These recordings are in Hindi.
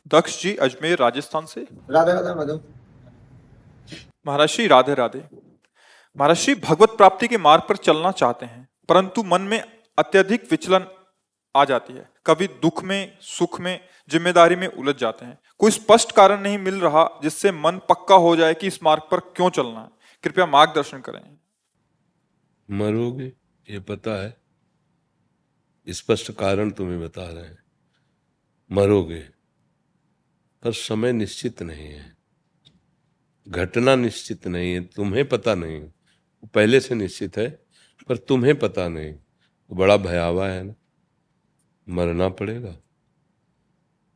दक्ष जी अजमेर राजस्थान से। राधे राधे मैडम। महर्षि राधे राधे। महर्षि भगवत प्राप्ति के मार्ग पर चलना चाहते हैं परंतु मन में अत्यधिक विचलन आ जाती है। कभी दुख में, सुख में, जिम्मेदारी में उलझ जाते हैं। कोई स्पष्ट कारण नहीं मिल रहा जिससे मन पक्का हो जाए कि इस मार्ग पर क्यों चलना है। कृपया मार्गदर्शन करें। मरोगे ये पता है, स्पष्ट कारण तुम्हें बता रहे हैं। मरोगे, पर समय निश्चित नहीं है, घटना निश्चित नहीं है, तुम्हें पता नहीं। वो पहले से निश्चित है पर तुम्हें पता नहीं। तो बड़ा भयावह है ना, मरना पड़ेगा।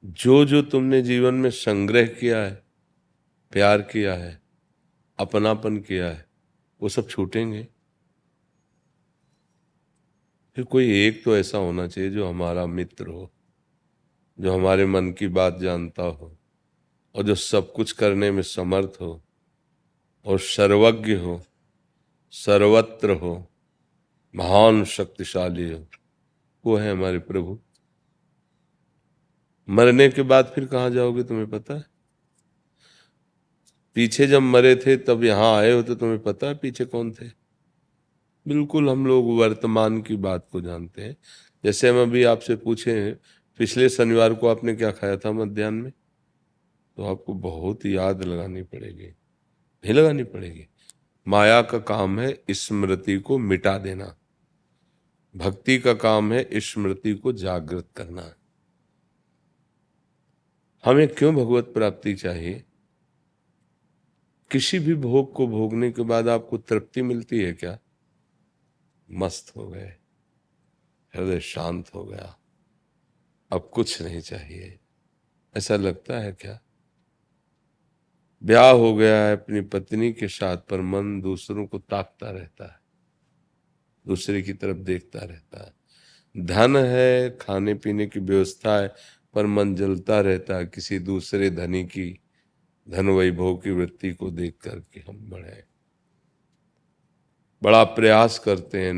जो जो तुमने जीवन में संग्रह किया है, प्यार किया है, अपनापन किया है, वो सब छूटेंगे। फिर कोई एक तो ऐसा होना चाहिए जो हमारा मित्र हो, जो हमारे मन की बात जानता हो और जो सब कुछ करने में समर्थ हो और सर्वज्ञ हो, सर्वत्र हो, महान शक्तिशाली हो। वो है हमारे प्रभु। मरने के बाद फिर कहाँ जाओगे तुम्हें पता है? पीछे जब मरे थे तब यहाँ आए हो तो तुम्हें पता है पीछे कौन थे? बिल्कुल हम लोग वर्तमान की बात को जानते हैं। जैसे हम अभी आपसे पूछे पिछले शनिवार को आपने क्या खाया था मध्याह्न में, तो आपको बहुत याद लगानी पड़ेगी। नहीं लगानी पड़ेगी। माया का काम है स्मृति को मिटा देना, भक्ति का काम है स्मृति को जागृत करना। हमें क्यों भगवत प्राप्ति चाहिए? किसी भी भोग को भोगने के बाद आपको तृप्ति मिलती है क्या? मस्त हो गए, हृदय शांत हो गया, अब कुछ नहीं चाहिए, ऐसा लगता है क्या? ब्याह हो गया है अपनी पत्नी के साथ पर मन दूसरों को ताकता रहता है, दूसरे की तरफ देखता रहता है। धन है, खाने पीने की व्यवस्था है, पर मन जलता रहता है किसी दूसरे धनी की धन वैभव की वृत्ति को देख करके हम बढ़े। बड़ा प्रयास करते हैं,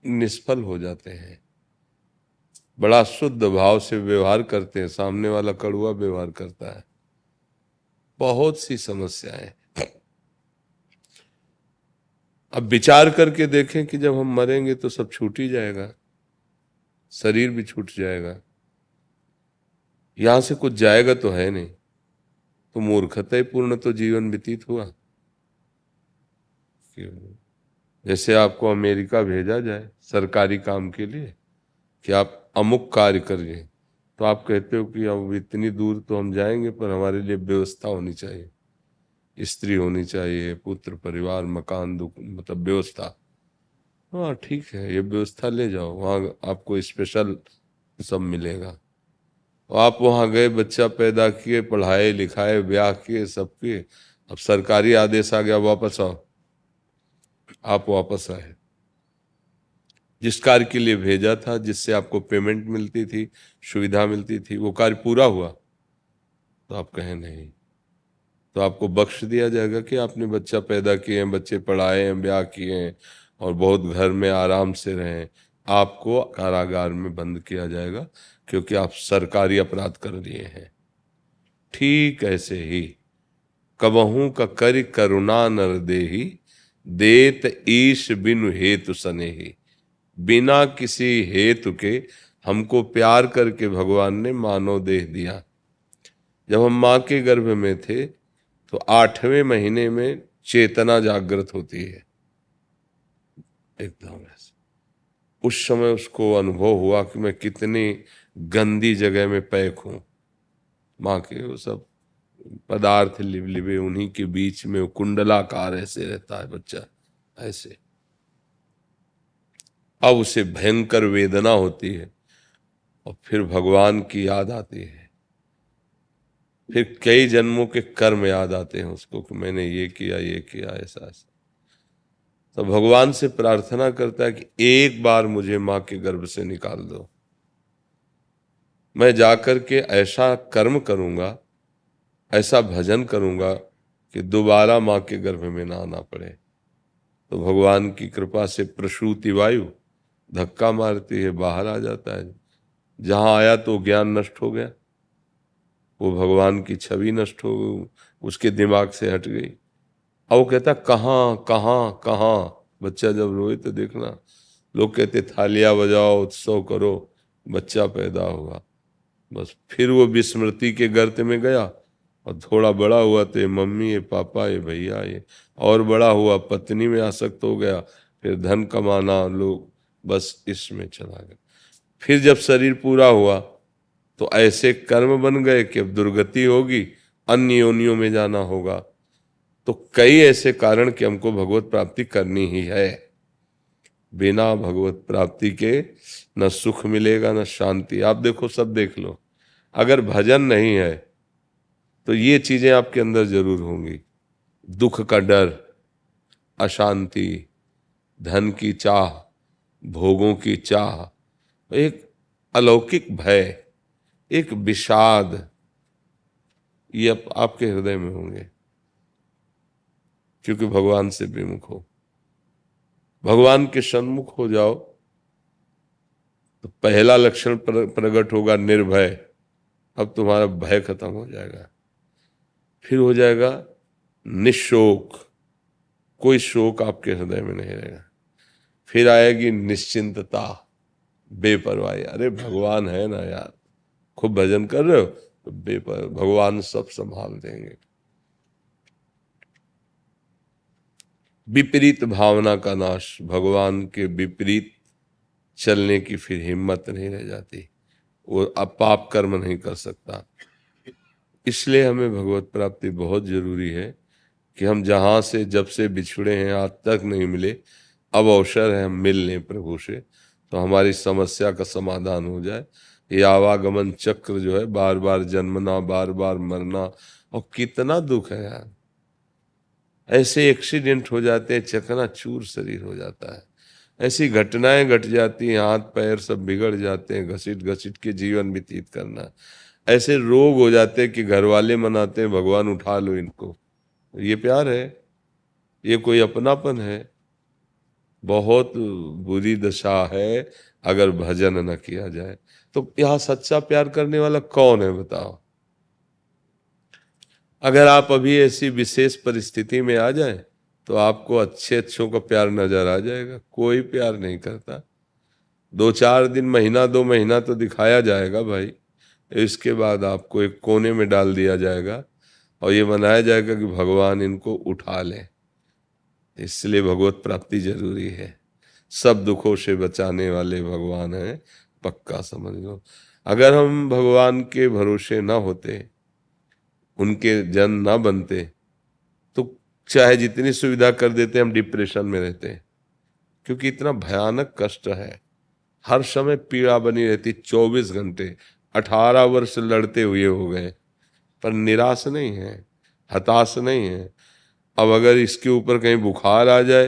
निष्फल हो जाते हैं। बड़ा शुद्ध भाव से व्यवहार करते हैं, सामने वाला कड़वा व्यवहार करता है। बहुत सी समस्याएं। अब विचार करके देखें कि जब हम मरेंगे तो सब छूट ही जाएगा, शरीर भी छूट जाएगा, यहां से कुछ जाएगा तो है नहीं। तो मूर्खता पूर्ण तो जीवन व्यतीत हुआ। जैसे आपको अमेरिका भेजा जाए सरकारी काम के लिए कि आप अमुक कार्य करिए, तो आप कहते हो कि अब इतनी दूर तो हम जाएंगे पर हमारे लिए व्यवस्था होनी चाहिए, स्त्री होनी चाहिए, पुत्र, परिवार, मकान, मतलब व्यवस्था। हाँ ठीक है, ये व्यवस्था ले जाओ, वहाँ आपको स्पेशल सब मिलेगा। और आप वहाँ गए, बच्चा पैदा किए, पढ़ाए लिखाए, ब्याह किए, सब किए, अब सरकारी आदेश आ गया वापस आओ। आप वापस आए, जिस कार्य के लिए भेजा था, जिससे आपको पेमेंट मिलती थी, सुविधा मिलती थी, वो कार्य पूरा हुआ तो आप कहें नहीं, तो आपको बख्श दिया जाएगा कि आपने बच्चा पैदा किए हैं, बच्चे पढ़ाए हैं, ब्याह किए हैं और बहुत घर में आराम से रहें। आपको कारागार में बंद किया जाएगा क्योंकि आप सरकारी अपराध कर लिए हैं। ठीक ऐसे ही कबहू का करि करुणा नर देहि, देत ईश बिनु हेतु सनेहि। बिना किसी हेतु के हमको प्यार करके भगवान ने मानव देह दिया। जब हम माँ के गर्भ में थे तो 8वें महीने में चेतना जागृत होती है एकदम ऐसे। उस समय उसको अनुभव हुआ कि मैं कितनी गंदी जगह में पैक हूं। माँ के वो सब पदार्थ लिबलिबे, उन्हीं के बीच में कुंडलाकार ऐसे रहता है बच्चा ऐसे। अब उसे भयंकर वेदना होती है और फिर भगवान की याद आती है, फिर कई जन्मों के कर्म याद आते हैं उसको कि मैंने ये किया, ये किया, ऐसा ऐसा। तो भगवान से प्रार्थना करता है कि एक बार मुझे माँ के गर्भ से निकाल दो, मैं जाकर के ऐसा कर्म करूंगा, ऐसा भजन करूंगा कि दोबारा माँ के गर्भ में ना आना पड़े। तो भगवान की कृपा से प्रसूति वायु धक्का मारती है, बाहर आ जाता है। जहां आया तो ज्ञान नष्ट हो गया, वो भगवान की छवि नष्ट हो गई, उसके दिमाग से हट गई। और वो कहता कहाँ कहाँ कहाँ। बच्चा जब रोए तो देखना, लोग कहते थालियां बजाओ, उत्सव करो, बच्चा पैदा हुआ। बस फिर वो विस्मृति के गर्त में गया, और थोड़ा बड़ा हुआ तो ये मम्मी, ये पापा, ये भैया, ये और बड़ा हुआ पत्नी में आसक्त हो गया, फिर धन कमाना, लोग, बस इसमें चला गया। फिर जब शरीर पूरा हुआ तो ऐसे कर्म बन गए कि अब दुर्गति होगी, अन्य योनियों में जाना होगा। तो कई ऐसे कारण कि हमको भगवत प्राप्ति करनी ही है। बिना भगवत प्राप्ति के न सुख मिलेगा न शांति। आप देखो, सब देख लो, अगर भजन नहीं है तो ये चीजें आपके अंदर जरूर होंगी। दुख का डर, अशांति, धन की चाह, भोगों की चाह, एक अलौकिक भय, एक विषाद, ये आपके हृदय में होंगे, क्योंकि भगवान से विमुख हो। भगवान के सन्मुख हो जाओ तो पहला लक्षण प्रकट होगा निर्भय। अब तुम्हारा भय खत्म हो जाएगा। फिर हो जाएगा निशोक, कोई शोक आपके हृदय में नहीं रहेगा। फिर आएगी निश्चिंतता, बेपरवाही। अरे भगवान है ना यार, खूब भजन कर रहे हो तो भगवान सब संभाल देंगे। विपरीत भावना का नाश, भगवान के विपरीत चलने की फिर हिम्मत नहीं रह जाती, वो अब पाप कर्म नहीं कर सकता। इसलिए हमें भगवत प्राप्ति बहुत जरूरी है कि हम जहाँ से जब से बिछुड़े हैं आज तक नहीं मिले, अब अवसर है हम मिल लें प्रभु से, तो हमारी समस्या का समाधान हो जाए। ये आवागमन चक्र जो है, बार बार जन्मना, बार बार मरना, और कितना दुख है यार। ऐसे एक्सीडेंट हो जाते हैं, चकनाचूर शरीर हो जाता है, ऐसी घटनाएं घट जाती हैं, हाथ पैर सब बिगड़ जाते हैं, घसीट घसीट के जीवन व्यतीत करना। ऐसे रोग हो जाते हैं कि घर वाले मनाते हैं भगवान उठा लो इनको। ये प्यार है? ये कोई अपनापन है? बहुत बुरी दशा है अगर भजन न किया जाए। तो यहाँ सच्चा प्यार करने वाला कौन है बताओ? अगर आप अभी ऐसी विशेष परिस्थिति में आ जाए तो आपको अच्छे अच्छों का प्यार नजर आ जाएगा। कोई प्यार नहीं करता, 2-4 दिन, महीना 2 महीना तो दिखाया जाएगा भाई, इसके बाद आपको एक कोने में डाल दिया जाएगा और ये मनाया जाएगा कि भगवान इनको उठा ले। इसलिए भगवत प्राप्ति जरूरी है। सब दुखों से बचाने वाले भगवान हैं, पक्का समझ लो। अगर हम भगवान के भरोसे ना होते, उनके जन ना बनते, तो चाहे जितनी सुविधा कर देते हम डिप्रेशन में रहते, क्योंकि इतना भयानक कष्ट है। हर समय पीड़ा बनी रहती 24 घंटे। 18 वर्ष लड़ते हुए हो गए, पर निराश नहीं है, हताश नहीं है। अब अगर इसके ऊपर कहीं बुखार आ जाए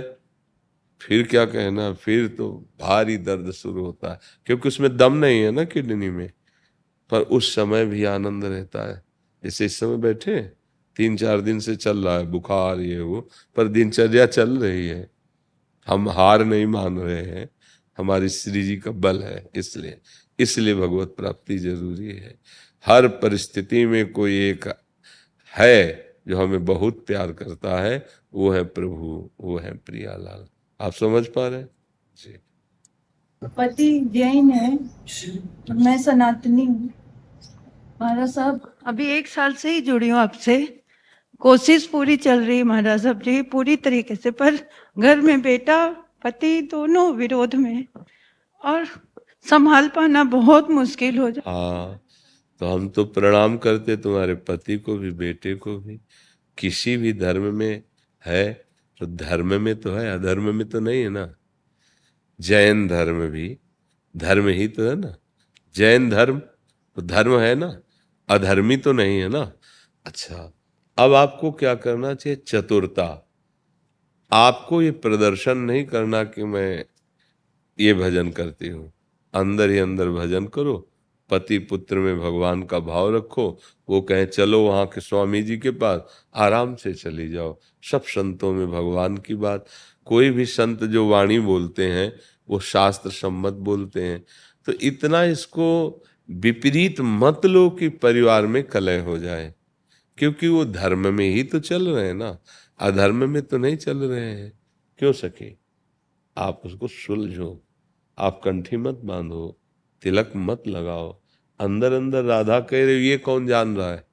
फिर क्या कहना, फिर तो भारी दर्द शुरू होता है, क्योंकि उसमें दम नहीं है ना किडनी में। पर उस समय भी आनंद रहता है। जैसे इस समय बैठे 3-4 दिन से चल रहा है बुखार ये वो, पर दिनचर्या चल रही है, हम हार नहीं मान रहे हैं, हमारी श्री जी का बल है। इसलिए भगवत प्राप्ति जरूरी है। हर परिस्थिति में कोई एक है जो हमें बहुत प्यार करता है, वो है प्रभु, वो है प्रियालाल। आप समझ पा रहे हैं जी? पति जैन है, मैं सनातनी हूँ। महाराज साहब, अभी 1 साल से ही जुड़ी हूँ आपसे। कोशिश पूरी चल रही है महाराज साहब जी, पूरी तरीके से, पर घर में बेटा पति दोनों विरोध में, और संभाल पाना बहुत मुश्किल हो जाता। हाँ, तो हम तो प्रणाम करते तुम्हारे पति को भी, बेटे को भी। किसी भी धर्म में है तो धर्म में तो है, अधर्म में तो नहीं है ना। जैन धर्म भी धर्म ही तो है ना। जैन धर्म तो धर्म है ना, अधर्मी तो नहीं है ना। अच्छा, अब आपको क्या करना चाहिए? चतुरता। आपको ये प्रदर्शन नहीं करना कि मैं ये भजन करती हूँ। अंदर ही अंदर भजन करो, पति पुत्र में भगवान का भाव रखो। वो कहें चलो वहाँ के स्वामी जी के पास, आराम से चली जाओ। सब संतों में भगवान की बात। कोई भी संत जो वाणी बोलते हैं वो शास्त्र सम्मत बोलते हैं। तो इतना इसको विपरीत मत लो कि परिवार में कलह हो जाए, क्योंकि वो धर्म में ही तो चल रहे हैं ना, अधर्म में तो नहीं चल रहे हैं। क्यों सके, आप उसको सुलझो, आप कंठी मत बांधो, तिलक मत लगाओ, अंदर अंदर राधा कह रहे हो, ये कौन जान रहा है?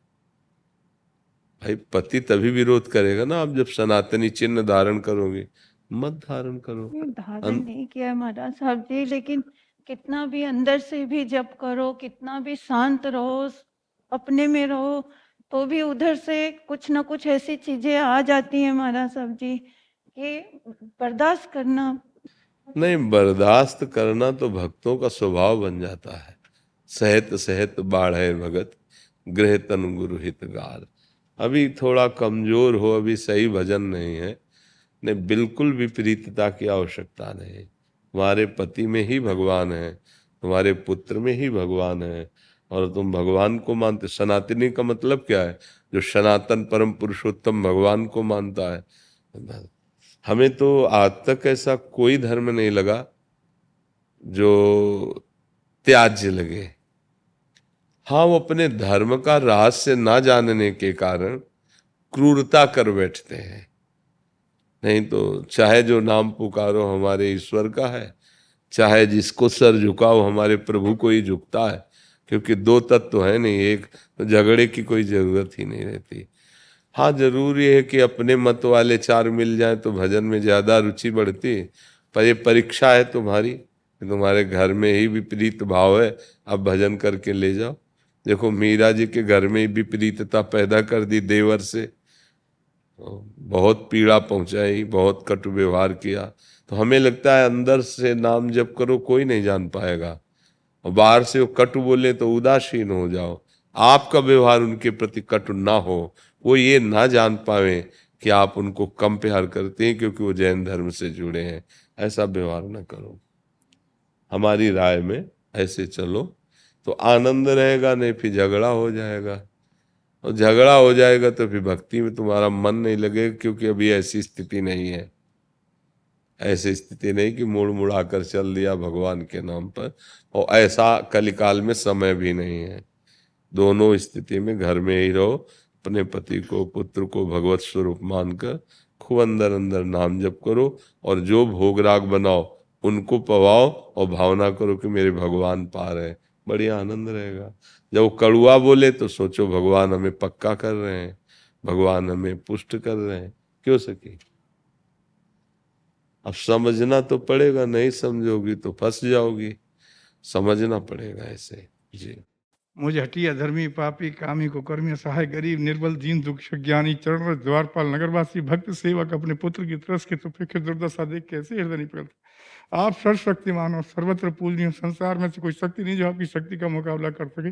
भाई पति तभी विरोध करेगा ना आप जब सनातनी चिन्ह धारण करोगे, मत धारण करो। धारण नहीं किया महाराज साहब जी, लेकिन कितना भी अंदर से भी जप करो, कितना भी शांत रहो, अपने में रहो, तो भी उधर से कुछ ना कुछ ऐसी चीजें आ जाती हैं महाराज साहब जी कि बर्दाश्त करना। नहीं, बर्दाश्त करना तो भक्तों का स्वभाव बन जाता है। सहत सहत बाढ़े भगत, गृह तन गुरु हितगार। अभी थोड़ा कमजोर हो, अभी सही भजन नहीं है, नहीं, बिल्कुल विपरीतता की आवश्यकता नहीं। तुम्हारे पति में ही भगवान है, तुम्हारे पुत्र में ही भगवान है, और तुम भगवान को मानते। सनातनी का मतलब क्या है? जो सनातन परम पुरुषोत्तम भगवान को मानता है। हमें तो आज तक ऐसा कोई धर्म नहीं लगा जो त्याज्य लगे। हाँ, वो अपने धर्म का रहस्य ना जानने के कारण क्रूरता कर बैठते हैं, नहीं तो चाहे जो नाम पुकारो हमारे ईश्वर का है, चाहे जिसको सर झुकाओ हमारे प्रभु को ही झुकता है, क्योंकि दो तत्व तो है नहीं, एक तो झगड़े की कोई जरूरत ही नहीं रहती। हाँ, जरूर ये है कि अपने मत वाले चार मिल जाए तो भजन में ज्यादा रुचि बढ़ती, पर ये परीक्षा है तुम्हारी, तुम्हारे घर में ही विपरीत भाव है, अब भजन करके ले जाओ। देखो मीरा जी के घर में ही विपरीतता पैदा कर दी देवर से, बहुत पीड़ा पहुंचाई, बहुत कटु व्यवहार किया। तो हमें लगता है अंदर से नाम जप करो कोई नहीं जान पाएगा, और बाहर से वो कटु बोले तो उदासीन हो जाओ, आपका व्यवहार उनके प्रति कटु ना हो, वो ये ना जान पावे कि आप उनको कम प्यार करते हैं क्योंकि वो जैन धर्म से जुड़े हैं। ऐसा व्यवहार ना करो, हमारी राय में ऐसे चलो तो आनंद रहेगा, नहीं फिर झगड़ा हो जाएगा, और झगड़ा हो जाएगा तो फिर भक्ति में तुम्हारा मन नहीं लगेगा, क्योंकि अभी ऐसी स्थिति नहीं है। ऐसी स्थिति नहीं कि मुड़ मुड़ा कर चल दिया भगवान के नाम पर, और ऐसा कलिकाल में समय भी नहीं है। दोनों स्थिति में घर में ही रहो, अपने पति को पुत्र को भगवत स्वरूप मानकर खूब अंदर अंदर नाम जप करो, और जो भोग राग बनाओ उनको पवाओ, और भावना करो कि मेरे भगवान पार है, बढ़िया आनंद रहेगा। जब वो कड़ुआ बोले तो सोचो भगवान हमें पक्का कर रहे हैं, भगवान हमें पुष्ट कर रहे हैं। क्यों सके, अब समझना तो पड़ेगा, नहीं समझोगी तो फंस जाओगी, समझना पड़ेगा ऐसे। जी। मुझे हटी अधर्मी पापी कामी को कर्मी सहाय गरीब निर्बल दीन दुख ज्ञानी चरण द्वारपाल नगरवासी भक्त सेवक अपने पुत्र की तरस के तुफे के दुर्दशा देख कैसे हृदय नहीं पकड़ता। आप सर्वशक्तिमान हो, सर्वत्र पूजनीय हो, संसार में से कोई शक्ति नहीं जो आपकी शक्ति का मुकाबला कर सके।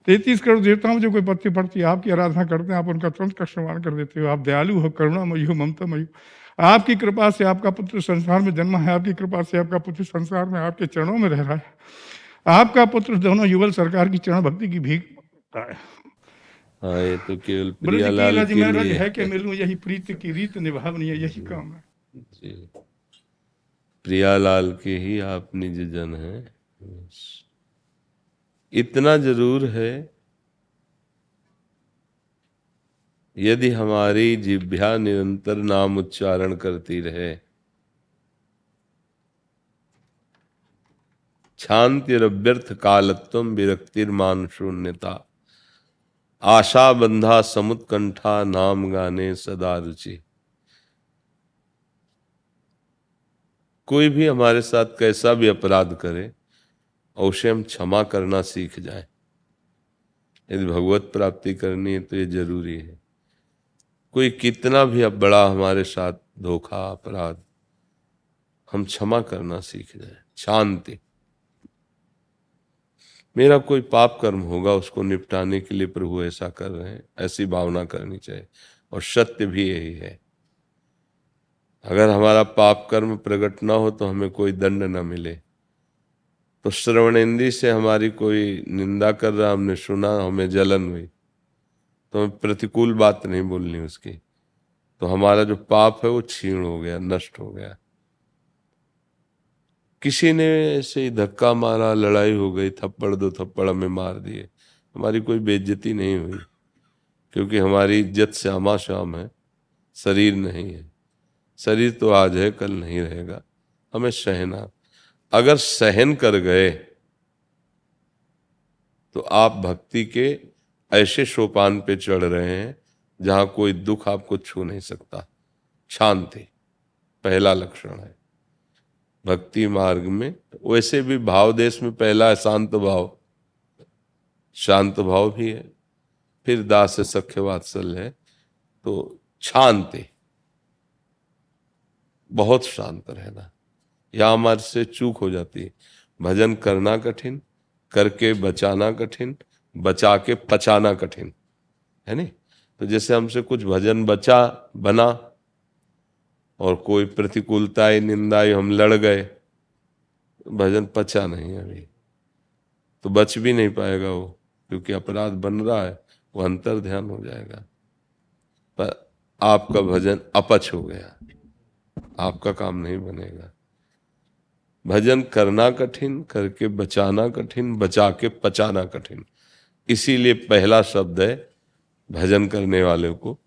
33 करोड़ देवताओं जो कोई पत्ती पड़ती है आपकी आराधना करते हैं, आप उनका तुरंत कष्टवान कर देते हो। आप दयालु हो, करुणामयी हो, ममतामयी हो। आपकी कृपा से आपका पुत्र संसार में जन्मा है, आपकी कृपा से आपका पुत्र संसार में आपके चरणों में रह रहा है। आपका पुत्र दोनों युगल सरकार की चरण भक्ति की भीख मांगता है। हाँ, ये तो केवल ब्रज की प्रियालाल रज के में रज लिए है कि मिलूं, यही प्रीत की रीत निभावनी है, यही काम है। जी, प्रियालाल के ही आप निज जन हैं। इतना जरूर है, यदि हमारी जिह्वा निरंतर नाम उच्चारण करती रहे, शांतिरव्यर्थ कालत्वम विरक्तिर्मान शून्यता, आशा बंधा समुत्कंठा नाम गाने सदा रुचि। कोई भी हमारे साथ कैसा भी अपराध करे, अवश्य हम क्षमा करना सीख जाए। यदि भगवत प्राप्ति करनी है तो ये जरूरी है। कोई कितना भी अब बड़ा हमारे साथ धोखा अपराध, हम क्षमा करना सीख जाए। शांति, मेरा कोई पाप कर्म होगा उसको निपटाने के लिए प्रभु ऐसा कर रहे हैं, ऐसी भावना करनी चाहिए। और सत्य भी यही है, अगर हमारा पाप कर्म प्रकट ना हो तो हमें कोई दंड ना मिले, तो श्रवणेंद्रिय से हमारी कोई निंदा कर रहा, हमने सुना, हमें जलन हुई, तो हमें प्रतिकूल बात नहीं बोलनी उसकी, तो हमारा जो पाप है वो क्षीण हो गया, नष्ट हो गया। किसी ने ऐसे ही धक्का मारा, लड़ाई हो गई, थप्पड़ दो थप्पड़ हमें मार दिए, हमारी कोई बेइज्जती नहीं हुई, क्योंकि हमारी इज्जत श्यामा श्याम है, शरीर नहीं है। शरीर तो आज है, कल नहीं रहेगा, हमें सहना। अगर सहन कर गए तो आप भक्ति के ऐसे सोपान पे चढ़ रहे हैं जहां कोई दुख आपको छू नहीं सकता। शांति पहला लक्षण है भक्ति मार्ग में। वैसे भी भाव देश में पहला है शांत भाव, शांत भाव भी है, फिर दास सख्य वात्सल्य है, तो शांति, बहुत शांत रहना। यह हमारे से चूक हो जाती है। भजन करना कठिन, करके बचाना कठिन, बचा के पचाना कठिन, है नहीं। तो जैसे हमसे कुछ भजन बना और कोई प्रतिकूलता आई, निंदा आई, हम लड़ गए, भजन पचा नहीं अभी, तो बच भी नहीं पाएगा वो, क्योंकि अपराध बन रहा है, वो अंतर ध्यान हो जाएगा। पर आपका भजन अपच हो गया, आपका काम नहीं बनेगा। भजन करना कठिन, करके बचाना कठिन, बचा के पचाना कठिन। इसीलिए पहला शब्द है भजन करने वाले को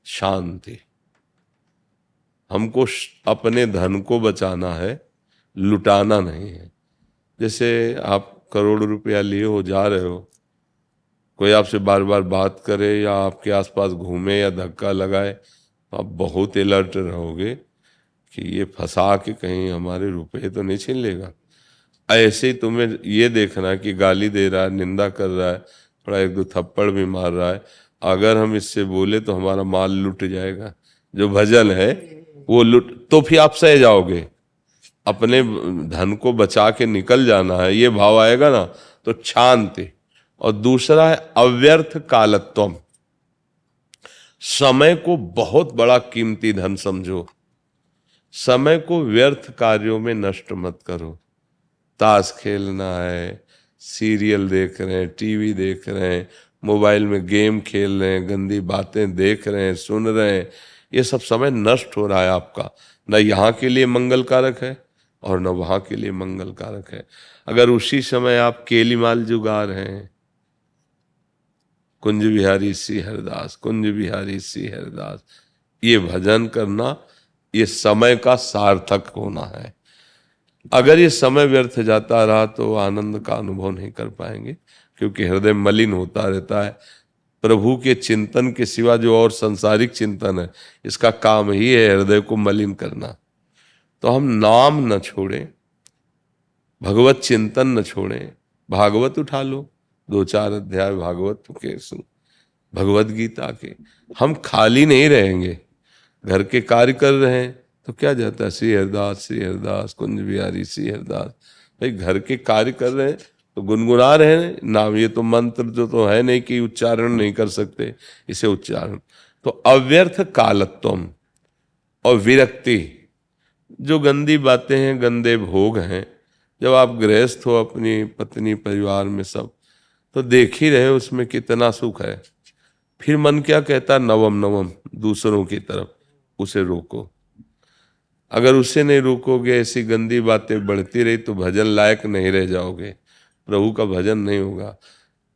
शांति। हमको अपने धन को बचाना है, लुटाना नहीं है। जैसे आप करोड़ रुपया लिए हो, जा रहे हो, कोई आपसे बार बार बात करे या आपके आसपास घूमे या धक्का लगाए, तो आप बहुत अलर्ट रहोगे कि ये फंसा के कहीं हमारे रुपए तो नहीं छीन लेगा। ऐसे ही तुम्हें ये देखना कि गाली दे रहा है, निंदा कर रहा है, थोड़ा एक दो थप्पड़ भी मार रहा है, अगर हम इससे बोले तो हमारा माल लुट जाएगा। जो भजन है वो लुट, तो फिर आप सह जाओगे, अपने धन को बचा के निकल जाना है, ये भाव आएगा ना तो शांति। और दूसरा है अव्यर्थ कालत्वम। समय को बहुत बड़ा कीमती धन समझो, समय को व्यर्थ कार्यों में नष्ट मत करो। ताश खेलना है, सीरियल देख रहे हैं, टीवी देख रहे हैं, मोबाइल में गेम खेल रहे हैं, गंदी बातें देख रहे हैं, सुन रहे हैं, ये सब समय नष्ट हो रहा है आपका। न यहाँ के लिए मंगल कारक है और न वहाँ के लिए मंगल कारक है। अगर उसी समय आप केली माल जुगा रहे हैं, कुंज बिहारी सी हरदास, कुंज बिहारी सी हरदास, ये भजन करना, ये समय का सार्थक होना है। अगर ये समय व्यर्थ जाता रहा तो आनंद का अनुभव नहीं कर पाएंगे, क्योंकि हृदय मलिन होता रहता है। प्रभु के चिंतन के सिवा जो और संसारिक चिंतन है, इसका काम ही है हृदय को मलिन करना। तो हम नाम न छोड़ें, भगवत चिंतन न छोड़ें, भागवत उठा लो, 2-4 अध्याय भागवत के सुन, भगवत गीता के। हम खाली नहीं रहेंगे, घर के कार्य कर रहे हैं तो क्या जाता है, श्री हरदास कुंज बिहारी श्री हरदास। भाई घर के कार्य कर रहे हैं तो गुनगुना रहे हैं नाम। ये तो मंत्र जो तो है नहीं कि उच्चारण नहीं कर सकते, इसे उच्चारण। तो अव्यर्थ कालत्वम और विरक्ति, जो गंदी बातें हैं, गंदे भोग हैं, जब आप गृहस्थ हो अपनी पत्नी परिवार में सब, तो देख ही रहे उसमें कितना सुख है। फिर मन क्या कहता, नवम नवम दूसरों की तरफ, उसे रोको। अगर उसे नहीं रोकोगे, ऐसी गंदी बातें बढ़ती रही तो भजन लायक नहीं रह जाओगे, प्रभु का भजन नहीं होगा।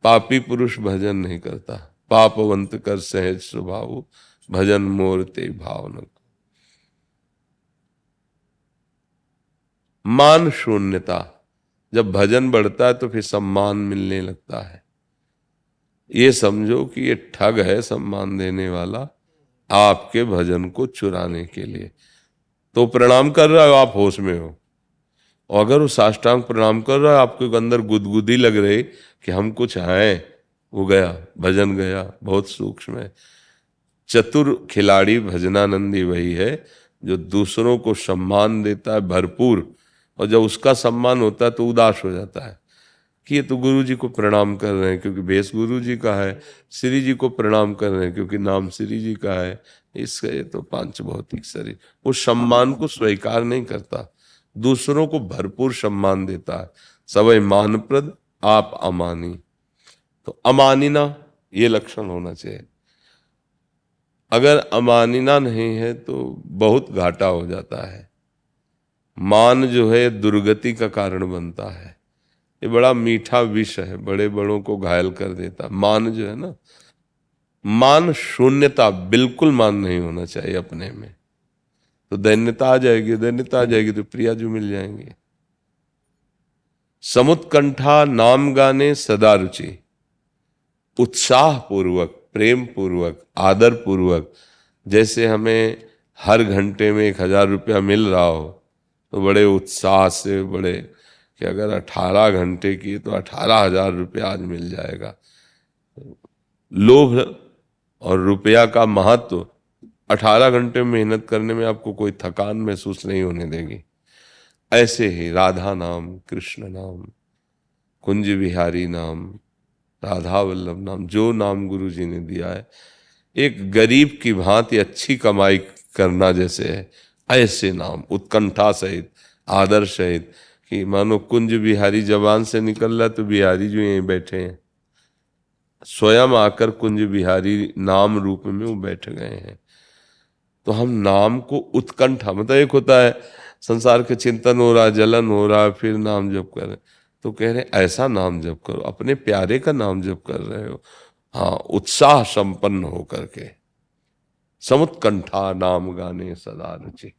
पापी पुरुष भजन नहीं करता, पापवंत कर सहज स्वभाव, भजन मोर ते भाव न। मान शून्यता, जब भजन बढ़ता है तो फिर सम्मान मिलने लगता है। ये समझो कि ये ठग है सम्मान देने वाला, आपके भजन को चुराने के लिए। तो प्रणाम कर रहा हो, आप होश में हो, और अगर वो साष्टांग प्रणाम कर रहा है, आपके अंदर गुदगुदी लग रही कि हम कुछ हैं, वो गया, भजन गया। बहुत सूक्ष्म है। चतुर खिलाड़ी भजनानंदी वही है जो दूसरों को सम्मान देता है भरपूर, और जब उसका सम्मान होता है तो उदास हो जाता है कि ये तो गुरु जी को प्रणाम कर रहे हैं क्योंकि भेष गुरु जी का है, श्री जी को प्रणाम कर रहे हैं क्योंकि नाम श्री जी का है, इसका ये तो पांच भौतिक शरीर। वो सम्मान को स्वीकार नहीं करता, दूसरों को भरपूर सम्मान देता है। सवै मानप्रद आप अमानी। तो अमानिना ये लक्षण होना चाहिए। अगर अमानिना नहीं है तो बहुत घाटा हो जाता है। मान जो है दुर्गति का कारण बनता है। ये बड़ा मीठा विष है, बड़े बड़ों को घायल कर देता। मान जो है ना, मान शून्यता, बिल्कुल मान नहीं होना चाहिए अपने में। तो दैन्यता आ जाएगी, दैन्यता आ जाएगी तो प्रियाजू मिल जाएंगे। समुत्कंठा नाम गाने सदा रुचि, उत्साह पूर्वक, प्रेम पूर्वक, आदर पूर्वक। जैसे हमें हर घंटे में 1,000 रुपया मिल रहा हो तो बड़े उत्साह से, बड़े कि अगर 18 घंटे की तो 18,000 रुपया आज मिल जाएगा। लोभ और रुपया का महत्व 18 घंटे मेहनत करने में आपको कोई थकान महसूस नहीं होने देगी। ऐसे ही राधा नाम, कृष्ण नाम, कुंज बिहारी नाम, राधा वल्लभ नाम, जो नाम गुरु जी ने दिया है, एक गरीब की भांति अच्छी कमाई करना जैसे है, ऐसे नाम उत्कंठा सहित, आदर सहित, कि मानो कुंज बिहारी जबान से निकल रहा तो बिहारी जो यहीं बैठे हैं, स्वयं आकर कुंज बिहारी नाम रूप में वो बैठ गए हैं। तो हम नाम को उत्कंठा, मतलब एक होता है संसार के चिंतन हो रहा, जलन हो रहा, फिर नाम जप कर रहे, तो कह रहे ऐसा नाम जप करो, अपने प्यारे का नाम जप कर रहे हो, हाँ, उत्साह संपन्न हो करके। समुत्कंठा नाम गाने सदा रुचि,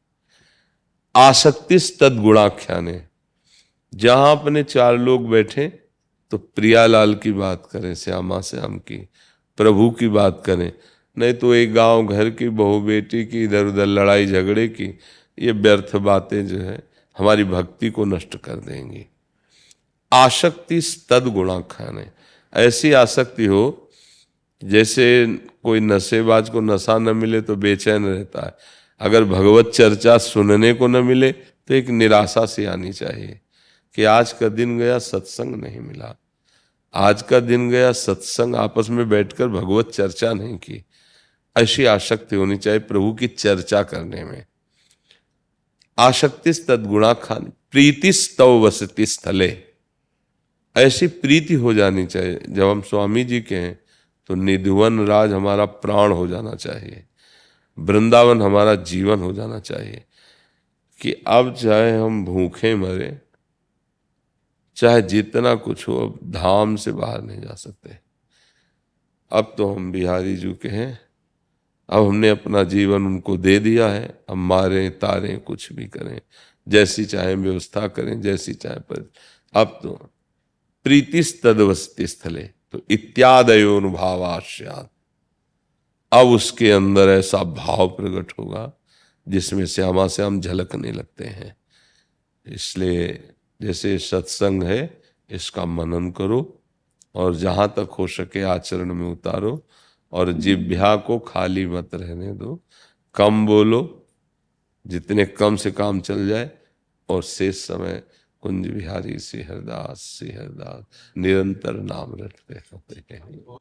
आसक्तिस तद गुणाख्याने। जहां अपने 4 लोग बैठे तो प्रियालाल की बात करें, श्यामा श्याम की, प्रभु की बात करें, नहीं तो एक गांव घर की, बहू बेटी की, इधर उधर लड़ाई झगड़े की, ये व्यर्थ बातें जो है हमारी भक्ति को नष्ट कर देंगी। आसक्ति तद गुणाख्याने, ऐसी आसक्ति हो जैसे कोई नशेबाज को नशा न मिले तो बेचैन रहता है, अगर भगवत चर्चा सुनने को न मिले तो एक निराशा सी आनी चाहिए कि आज का दिन गया, सत्संग नहीं मिला, आज का दिन गया, सत्संग आपस में बैठकर भगवत चर्चा नहीं की। ऐसी आसक्ति होनी चाहिए प्रभु की चर्चा करने में। आसक्ति तद्गुणा खान प्रीतिस्तव वसति स्थले, ऐसी प्रीति हो जानी चाहिए। जब हम स्वामी जी के हैं तो निधिवन राज हमारा प्राण हो जाना चाहिए, वृंदावन हमारा जीवन हो जाना चाहिए, कि अब चाहे हम भूखे मरे, चाहे जितना कुछ हो, अब धाम से बाहर नहीं जा सकते। अब तो हम बिहारी जी के हैं, अब हमने अपना जीवन उनको दे दिया है, अब मारें तारें कुछ भी करें, जैसी चाहे व्यवस्था करें, जैसी चाहे पर। अब तो प्रीतिस तदवस्ति स्थले, तो इत्यादयोनुभावास्यात्, अब उसके अंदर ऐसा भाव प्रकट होगा जिसमें श्यामा श्याम झलकने लगते हैं। इसलिए जैसे सत्संग है, इसका मनन करो और जहां तक हो सके आचरण में उतारो, और जिह्वा को खाली मत रहने दो, कम बोलो, जितने कम से काम चल जाए, और शेष समय कुंज बिहारी सिहरदास निरंतर नाम रटते रहते हैं।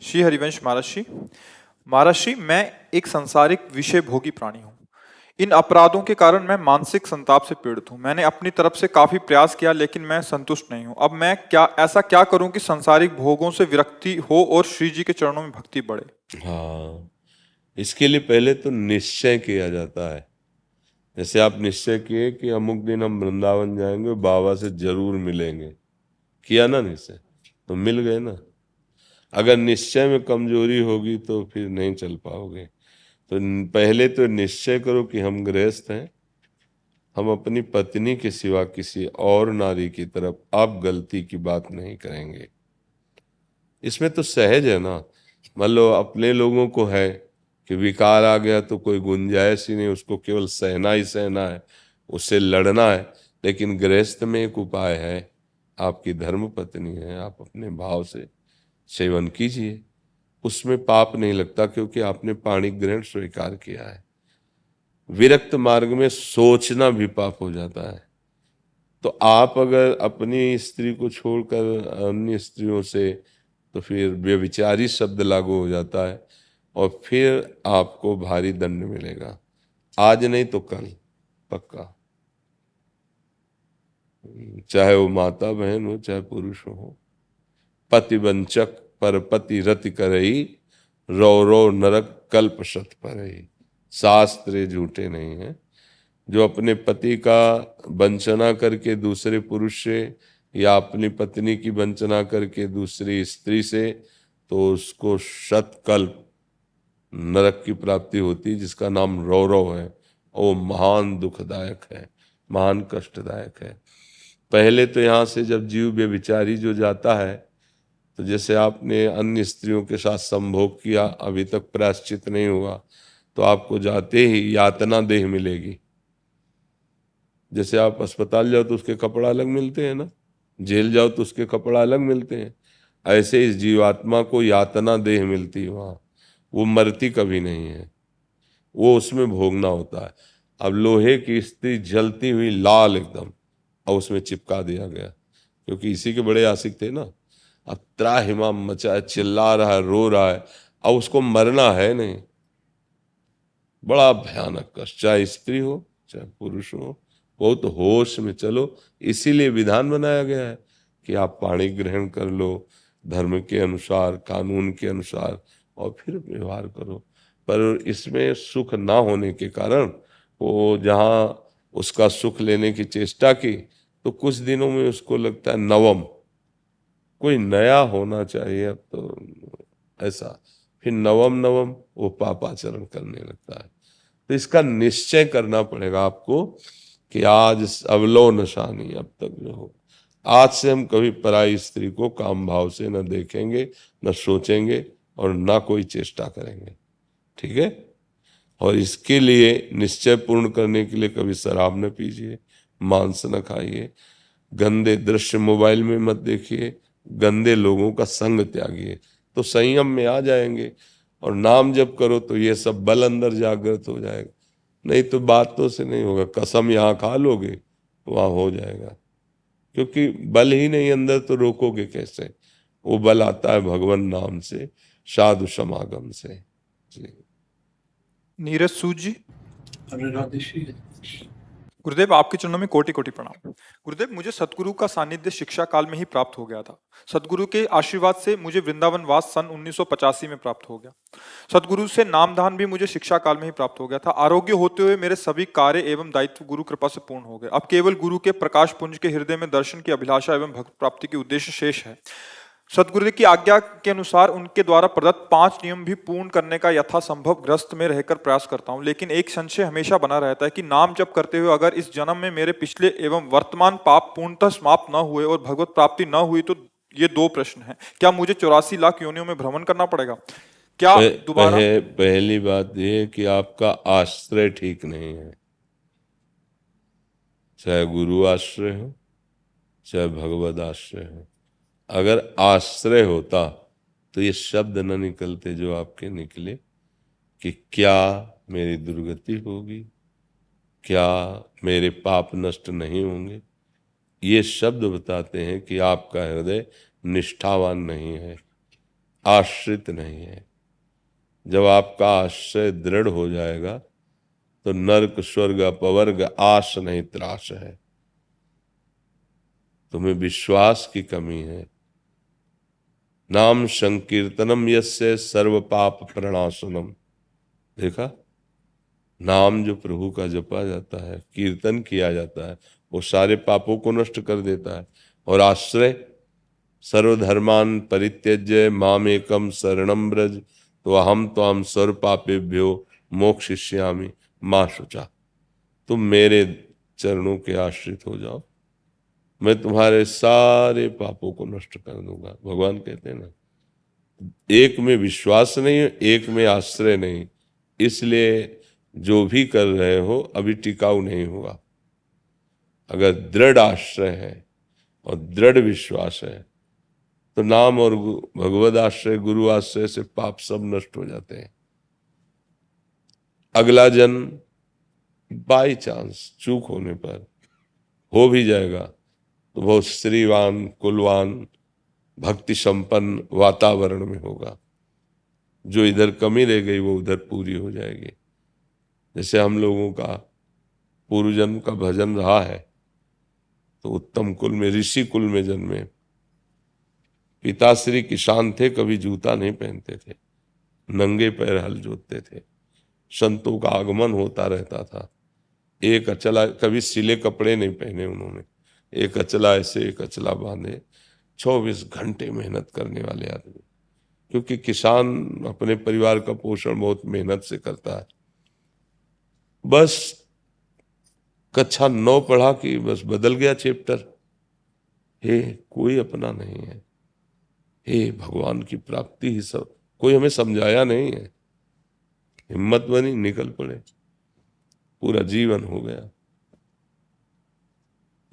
श्री हरिवंश महर्षि, महर्षि मैं एक सांसारिक विषय भोगी प्राणी हूँ। इन अपराधों के कारण मैं मानसिक संताप से पीड़ित हूँ। मैंने अपनी तरफ से काफी प्रयास किया लेकिन मैं संतुष्ट नहीं हूँ। अब मैं क्या करूं कि सांसारिक भोगों से विरक्ति हो और श्री जी के चरणों में भक्ति बढ़े? हाँ, इसके लिए पहले तो निश्चय किया जाता है। जैसे आप निश्चय किए कि अमुक दिन हम वृंदावन जाएंगे, बाबा से जरूर मिलेंगे, किया ना निश्चय, तो मिल गए ना। अगर निश्चय में कमजोरी होगी तो फिर नहीं चल पाओगे। तो पहले तो निश्चय करो कि हम गृहस्थ हैं, हम अपनी पत्नी के सिवा किसी और नारी की तरफ अब गलती की बात नहीं करेंगे। इसमें तो सहज है ना। मान लो अपने लोगों को है कि विकार आ गया तो कोई गुंजाइश ही नहीं, उसको केवल सहना ही सहना है, उससे लड़ना है। लेकिन गृहस्थ में एक उपाय है, आपकी धर्म पत्नी है, आप अपने भाव से सेवन कीजिए, उसमें पाप नहीं लगता, क्योंकि आपने पाणी ग्रहण स्वीकार किया है। विरक्त मार्ग में सोचना भी पाप हो जाता है। तो आप अगर अपनी स्त्री को छोड़कर अन्य स्त्रियों से, तो फिर व्यभिचारी शब्द लागू हो जाता है और फिर आपको भारी दंड मिलेगा, आज नहीं तो कल पक्का। चाहे वो माता बहन हो, चाहे पुरुष हो। पतिवंचक पर पति रति करई, रो रो नरक कल्प शत परई। शास्त्र झूठे नहीं है। जो अपने पति का वंचना करके दूसरे पुरुष से या अपनी पत्नी की वंचना करके दूसरी स्त्री से, तो उसको शतकल्प नरक की प्राप्ति होती है, जिसका नाम रौरव है। वो महान दुखदायक है, महान कष्टदायक है। पहले तो यहाँ से जब जीव व्यभिचारी जो जाता है, तो जैसे आपने अन्य स्त्रियों के साथ संभोग किया, अभी तक प्रायश्चित नहीं हुआ, तो आपको जाते ही यातना देह मिलेगी। जैसे आप अस्पताल जाओ तो उसके कपड़ा अलग मिलते हैं ना, जेल जाओ तो उसके कपड़ा अलग मिलते हैं, ऐसे इस जीवात्मा को यातना देह मिलती है वहाँ। वो मरती कभी नहीं है, वो उसमें भोगना होता है। अब लोहे की स्त्री जलती हुई लाल एकदम, और उसमें चिपका दिया गया, क्योंकि इसी के बड़े आशिक थे ना। अब त्राहिमाम मचा है, चिल्ला रहा है, रो रहा है, अब उसको मरना है नहीं। बड़ा भयानक कष्ट, चाहे स्त्री हो चाहे पुरुष हो, बहुत होश में चलो। इसीलिए विधान बनाया गया है कि आप पाणी ग्रहण कर लो धर्म के अनुसार, कानून के अनुसार, और फिर व्यवहार करो। पर इसमें सुख ना होने के कारण वो जहाँ उसका सुख लेने की चेष्टा की, तो कुछ दिनों में उसको लगता है नवम कोई नया होना चाहिए अब तो, ऐसा फिर नवम नवम वो पापाचरण करने लगता है। तो इसका निश्चय करना पड़ेगा आपको कि आज अवलो नशानी, अब तक जो हो, आज से हम कभी पराई स्त्री को काम भाव से न देखेंगे, न सोचेंगे, और ना कोई चेष्टा करेंगे। ठीक है? और इसके लिए निश्चय पूर्ण करने के लिए कभी शराब न पीजिए, मांस न खाइए, गंदे दृश्य मोबाइल में मत देखिए, गंदे लोगों का संग त्यागिए, तो संयम में आ जाएंगे। और नाम जप करो तो ये सब बल अंदर जागृत हो जाएगा। नहीं तो बातों से नहीं होगा, कसम यहाँ खा लोगे वहां हो जाएगा, क्योंकि बल ही नहीं अंदर, तो रोकोगे कैसे? वो बल आता है भगवान नाम से, साधु समागम से। जी। नीरज सूद जी। गुरुदेव, आपके चरणों में कोटि कोटि प्रणाम। गुरुदेव, मुझे सतगुरु का सानिध्य शिक्षा काल में ही प्राप्त हो गया था। सतगुरु के आशीर्वाद से मुझे वृंदावन वास सन 1985 में प्राप्त हो गया। सतगुरु से नामदान भी मुझे शिक्षा काल में ही प्राप्त हो गया था। आरोग्य होते हुए मेरे सभी कार्य एवं दायित्व गुरु कृपा से पूर्ण हो गए। अब केवल गुरु के प्रकाश पुंज के हृदय में दर्शन की अभिलाषा एवं भक्त प्राप्ति के उद्देश्य शेष है। सतगुरु की आज्ञा के अनुसार उनके द्वारा प्रदत्त 5 नियम भी पूर्ण करने का यथासंभव ग्रस्त में रहकर प्रयास करता हूं, लेकिन एक संशय हमेशा बना रहता है कि नाम जप करते हुए अगर इस जन्म में मेरे पिछले एवं वर्तमान पाप पूर्णतः समाप्त न हुए और भगवत प्राप्ति न हुई, तो ये 2 प्रश्न हैं। क्या मुझे 84 लाख योनियों में भ्रमण करना पड़ेगा? क्या दोबारा? पहली बात यह कि आपका आश्रय ठीक नहीं है, चाहे गुरु आश्रय हो चाहे भगवत आश्रय हो। अगर आश्रय होता तो ये शब्द न निकलते जो आपके निकले कि क्या मेरी दुर्गति होगी, क्या मेरे पाप नष्ट नहीं होंगे। ये शब्द बताते हैं कि आपका हृदय निष्ठावान नहीं है, आश्रित नहीं है। जब आपका आश्रय दृढ़ हो जाएगा तो नरक स्वर्ग अपवर्ग आश नहीं त्रास है। तुम्हें विश्वास की कमी है। नाम संकीर्तनम यस्य सर्व पाप प्रणाशनम। देखा, नाम जो प्रभु का जपा जाता है, कीर्तन किया जाता है, वो सारे पापों को नष्ट कर देता है। और आश्रय सर्वधर्मान परित्यज्य माम एकम शरणम ब्रज तो अहम त्वाम सर्व पापेभ्यो मोक्षयिष्यामि मा शुचा। तुम मेरे चरणों के आश्रित हो जाओ, मैं तुम्हारे सारे पापों को नष्ट कर दूंगा। भगवान कहते हैं ना, एक में विश्वास नहीं, एक में आश्रय नहीं, इसलिए जो भी कर रहे हो अभी टिकाऊ नहीं होगा। अगर दृढ़ आश्रय है और दृढ़ विश्वास है तो नाम और भगवद आश्रय गुरु आश्रय से पाप सब नष्ट हो जाते हैं। अगला जन्म बाई चांस चूक होने पर हो भी जाएगा तो बहुत श्रीवान कुलवान भक्ति संपन्न वातावरण में होगा। जो इधर कमी रह गई वो उधर पूरी हो जाएगी। जैसे हम लोगों का पूर्व जन्म का भजन रहा है, तो उत्तम कुल में ऋषि कुल में जन्मे। पिताश्री किसान थे, कभी जूता नहीं पहनते थे, नंगे पैर हल जोतते थे, संतों का आगमन होता रहता था। एक अचला, कभी सिले कपड़े नहीं पहने उन्होंने, एक अचला ऐसे एक अचला बांधे, 24 घंटे मेहनत करने वाले आदमी। क्योंकि किसान अपने परिवार का पोषण बहुत मेहनत से करता है। बस कक्षा 9 पढ़ा कि बस बदल गया चैप्टर। हे कोई अपना नहीं है, हे भगवान की प्राप्ति ही सब, कोई हमें समझाया नहीं है। हिम्मत बनी, निकल पड़े, पूरा जीवन हो गया।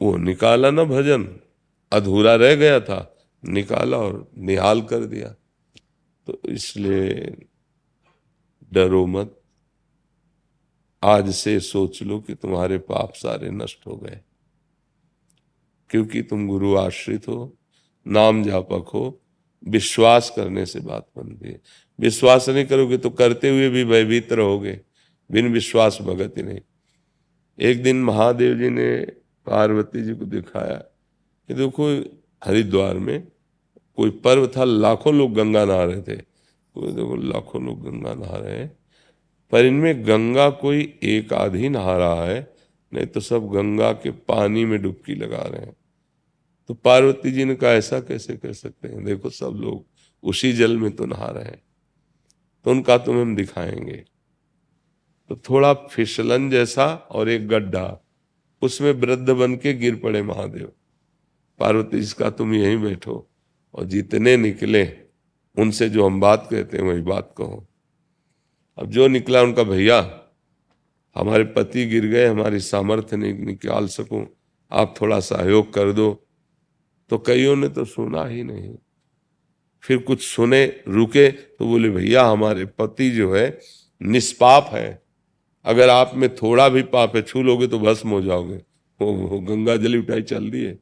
वो निकाला ना भजन, अधूरा रह गया था, निकाला और निहाल कर दिया। तो इसलिए डरो मत, आज से सोच लो कि तुम्हारे पाप सारे नष्ट हो गए, क्योंकि तुम गुरु आश्रित हो, नाम जापक हो। विश्वास करने से बात बनती है। विश्वास नहीं करोगे तो करते हुए भी भयभीत रहोगे। बिन विश्वास भगत ही नहीं। एक दिन महादेव जी ने पार्वती जी को दिखाया कि देखो हरिद्वार में कोई पर्व था, लाखों लोग गंगा नहा रहे थे। कोई देखो लाखों लोग गंगा नहा रहे हैं, पर इनमें गंगा कोई एक आधी नहा रहा है, नहीं तो सब गंगा के पानी में डुबकी लगा रहे हैं। तो पार्वती जी ने कहा ऐसा कैसे कर सकते हैं, देखो सब लोग उसी जल में तो नहा रहे हैं। तो उनका तुम्हें हम दिखाएंगे। तो थोड़ा फिसलन जैसा और एक गड्ढा, उसमें वृद्ध बन के गिर पड़े महादेव। पार्वती जी का तुम यहीं बैठो और जितने निकले उनसे जो हम बात कहते हैं वही बात कहो। अब जो निकला उनका, भैया हमारे पति गिर गए, हमारी सामर्थ्य नहीं निकाल सकूं, आप थोड़ा सहयोग कर दो। तो कईयों ने तो सुना ही नहीं। फिर कुछ सुने, रुके, तो बोले भैया हमारे पति जो है निष्पाप है, अगर आप में थोड़ा भी पाप है छू लोगे तो भस्म हो जाओगे। वो गंगा जल उठाई चल दिए।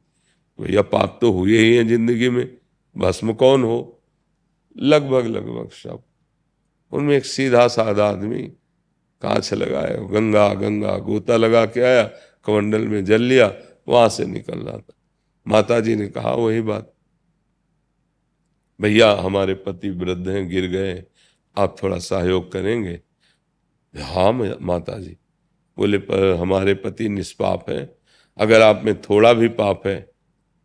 भैया पाप तो हुए ही हैं जिंदगी में, भस्म कौन हो। लगभग सब। उनमें एक सीधा साधा आदमी कांच लगाया, गंगा गंगा गोता लगा के आया, कमंडल में जल लिया, वहां से निकल रहा था। माता जी ने कहा वही बात, भैया हमारे पति वृद्ध हैं, गिर गए, आप थोड़ा सहयोग करेंगे। हाँ माता जी। बोले पर हमारे पति निष्पाप है, अगर आप में थोड़ा भी पाप है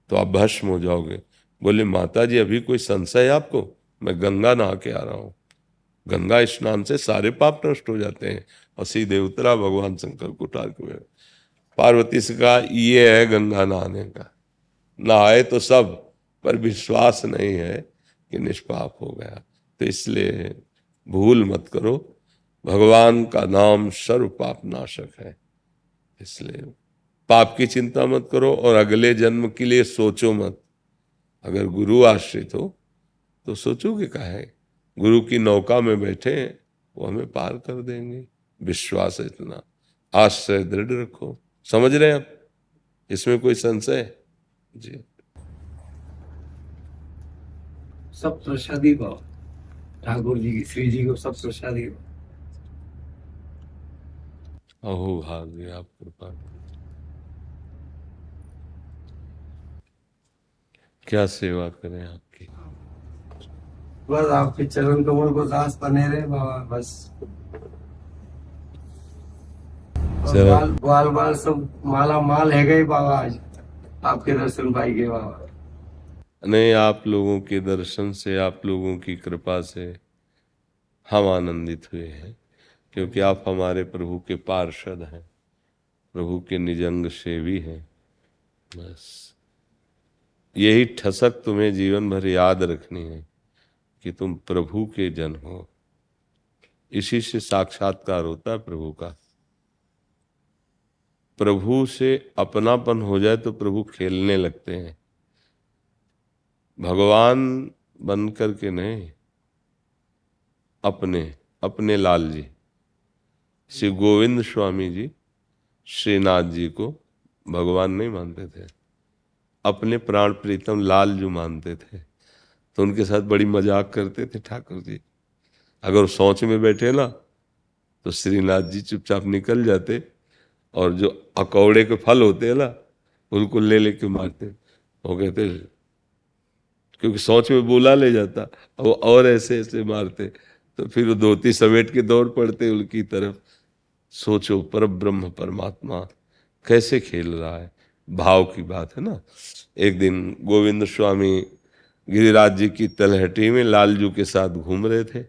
तो आप भस्म हो जाओगे। बोले माता जी अभी कोई संशय है आपको, मैं गंगा नहा के आ रहा हूँ, गंगा स्नान से सारे पाप नष्ट हो जाते हैं। और सीधे उतरा, भगवान शंकर को उतार के पार्वती से कहा ये है गंगा नहाने का, नहाए तो सब, पर विश्वास नहीं है कि निष्पाप हो गया। तो इसलिए भूल मत करो, भगवान का नाम सर्व पाप नाशक है। इसलिए पाप की चिंता मत करो और अगले जन्म के लिए सोचो मत। अगर गुरु आश्रित हो तो सोचोगे क्या है, गुरु की नौका में बैठे हैं, वो हमें पार कर देंगे। विश्वास है इतना, आश्रय दृढ़ रखो। समझ रहे हैं आप, इसमें कोई संशय है? जी सब प्रसादी भाव, ठाकुर जी की, श्री जी को सब प्रसादी भाव। अहो भाग्य आप कृपा। क्या सेवा करें आपकी। बस आपके चरण कमल को दास बने रहे बाबा, बस। चरण बाल बाल सब माला माल है गए बाबा, आज आपके दर्शन पाई गए बाबा। नहीं, आप लोगों के दर्शन से, आप लोगों की कृपा से हम आनंदित हुए हैं, क्योंकि आप हमारे प्रभु के पार्षद हैं, प्रभु के निजंग सेवी हैं। बस यही ठसक तुम्हें जीवन भर याद रखनी है कि तुम प्रभु के जन हो। इसी से साक्षात्कार होता है प्रभु का। प्रभु से अपनापन हो जाए तो प्रभु खेलने लगते हैं, भगवान बन करके नहीं। अपने अपने लाल जी श्री गोविंद स्वामी जी श्रीनाथ जी को भगवान नहीं मानते थे, अपने प्राण प्रीतम लाल जो मानते थे। तो उनके साथ बड़ी मजाक करते थे ठाकुर जी। अगर सोच में बैठे ना तो श्रीनाथ जी चुपचाप निकल जाते, और जो अकौड़े के फल होते हैं ना उनको ले लेके मारते। वो कहते क्योंकि सोच में बोला ले जाता, और ऐसे ऐसे मारते, तो फिर वो धोती समेट के दौड़ पड़ते उनकी तरफ। सोचो पर ब्रह्म परमात्मा कैसे खेल रहा है, भाव की बात है ना। एक दिन गोविंद स्वामी गिरिराज जी की तलहटी में लालजू के साथ घूम रहे थे।